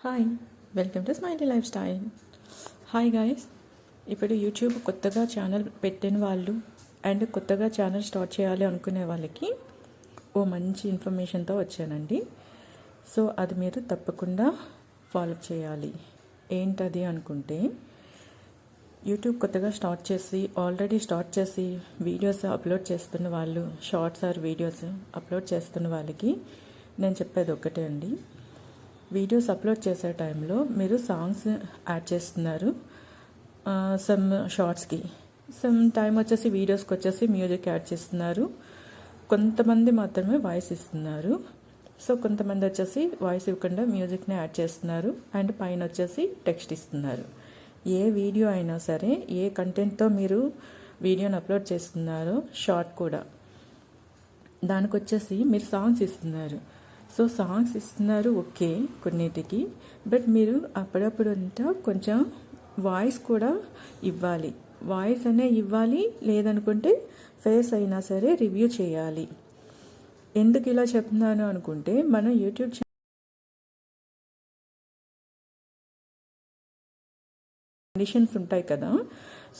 Hi, welcome to smiley life style. Hi guys, ఇప్పుడు YouTube కొత్తగా channel పెట్టిన వాళ్ళు అండ్ కొత్తగా ఛానల్ స్టార్ట్ చేయాలి అనుకునే వాళ్ళకి ఓ మంచి ఇన్ఫర్మేషన్తో వచ్చానండి. సో అది మీరు తప్పకుండా ఫాలో చేయాలి. ఏంటది అనుకుంటే, యూట్యూబ్ కొత్తగా ఆల్రెడీ స్టార్ట్ చేసి వీడియోస్ అప్లోడ్ చేస్తున్న వాళ్ళు, షార్ట్స్ ఆర్ వీడియోస్ అప్లోడ్ చేస్తున్న వాళ్ళకి నేను చెప్పేది ఒకటే అండి. వీడియోస్ అప్లోడ్ చేసే టైంలో మీరు సాంగ్స్ యాడ్ చేస్తున్నారు, సమ్ షార్ట్స్కి, సమ్ టైం వచ్చేసి వీడియోస్కి వచ్చేసి మ్యూజిక్ యాడ్ చేస్తున్నారు. కొంతమంది మాత్రమే వాయిస్ ఇస్తున్నారు. సో కొంతమంది వచ్చేసి వాయిస్ ఇవ్వకుండా మ్యూజిక్ని యాడ్ చేస్తున్నారు అండ్ పైన వచ్చేసి టెక్స్ట్ ఇస్తున్నారు. ఏ వీడియో అయినా సరే, ఏ కంటెంట్తో మీరు వీడియోని అప్లోడ్ చేస్తున్నారో, షార్ట్ కూడా, దానికి వచ్చేసి మీరు సాంగ్స్ ఇస్తున్నారు. సో సాంగ్స్ ఇస్తున్నారు ఓకే కొన్నిటికి, బట్ మీరు అప్పుడప్పుడు కొంచెం వాయిస్ కూడా ఇవ్వాలి. వాయిస్ అనే ఇవ్వాలి, లేదనుకుంటే ఫేస్ అయినా సరే రివ్యూ చేయాలి. ఎందుకు ఇలా చెప్తున్నాను అనుకుంటే, మన యూట్యూబ్ కండిషన్స్ ఉంటాయి కదా.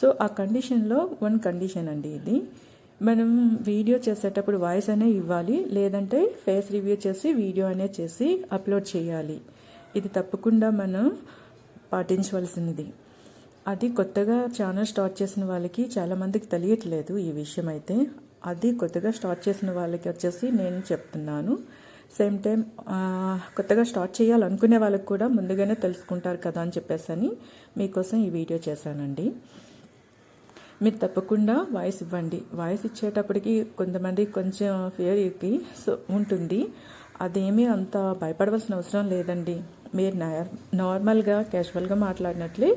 సో ఆ కండిషన్లో వన్ కండిషన్ అండి ఇది. మనం వీడియో చేసేటప్పుడు వాయిస్ అనే ఇవ్వాలి, లేదంటే ఫేస్ రివ్యూ చేసి వీడియో అనే చేసి అప్లోడ్ చేయాలి. ఇది తప్పకుండా మనం పాటించవలసినది. అది కొత్తగా ఛానల్ స్టార్ట్ చేసిన వాళ్ళకి చాలామందికి తెలియట్లేదు ఈ విషయం. అయితే అది కొత్తగా స్టార్ట్ చేసిన వాళ్ళకి వచ్చేసి నేను చెప్తున్నాను. సేమ్ టైం కొత్తగా స్టార్ట్ చేయాలనుకునే వాళ్ళకి కూడా ముందుగానే తెలుసుకుంటారు కదా అని చెప్పేసి మీకోసం ఈ వీడియో చేశానండి. మీరు తప్పకుండా వాయిస్ ఇవ్వండి. వాయిస్ ఇచ్చేటప్పటికి కొంతమంది కొంచెం ఫియర్కి ఉంటుంది. అదేమీ అంత భయపడవలసిన అవసరం లేదండి. మీరు నార్మల్గా క్యాజువల్గా మాట్లాడినట్లే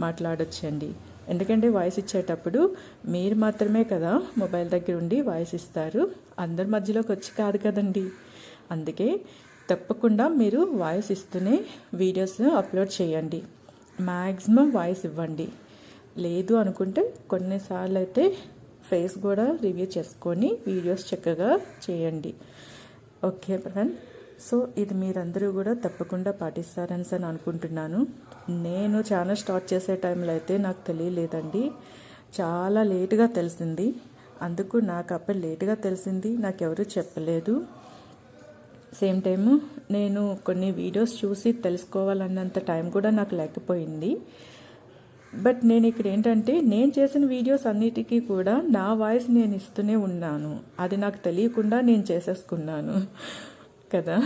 మాట్లాడొచ్చండి. ఎందుకంటే వాయిస్ ఇచ్చేటప్పుడు మీరు మాత్రమే కదా మొబైల్ దగ్గర ఉండి వాయిస్ ఇస్తారు, అందరి మధ్యలోకి వచ్చి కాదు కదండి. అందుకే తప్పకుండా మీరు వాయిస్ ఇస్తూనే వీడియోస్ అప్లోడ్ చేయండి. మ్యాక్సిమం వాయిస్ ఇవ్వండి. లేదు అనుకుంటే కొన్నిసార్లు అయితే ఫేస్ కూడా రివ్యూ చేసుకొని వీడియోస్ చక్కగా చేయండి. ఓకే ఫ్రెండ్, సో ఇది మీరందరూ కూడా తప్పకుండా పాటిస్తారని నేను అనుకుంటున్నాను. నేను ఛానల్ స్టార్ట్ చేసే టైంలో అయితే నాకు తెలియలేదండి, చాలా లేటుగా తెలిసింది. అందుకు నాకు అప్పుడు లేటుగా తెలిసింది, నాకెవరూ చెప్పలేదు. సేమ్ టైము నేను కొన్ని వీడియోస్ చూసి తెలుసుకోవాలన్నంత టైం కూడా నాకు లేకపోయింది. బట్ నేను ఇక్కడ ఏంటంటే, నేను చేసిన వీడియోస్ అన్నిటికీ కూడా నా వాయిస్ నేను ఇస్తూనే ఉన్నాను. అది నాకు తెలియకుండా నేను చేసేసుకున్నాను కదా.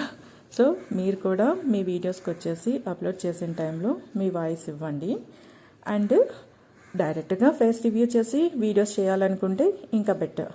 సో మీరు కూడా మీ వీడియోస్కి వచ్చేసి అప్లోడ్ చేసిన టైంలో మీ వాయిస్ ఇవ్వండి. అండ్ డైరెక్ట్గా ఫేస్ రివ్యూ చేసి వీడియోస్ చేయాలనుకుంటే ఇంకా బెటర్.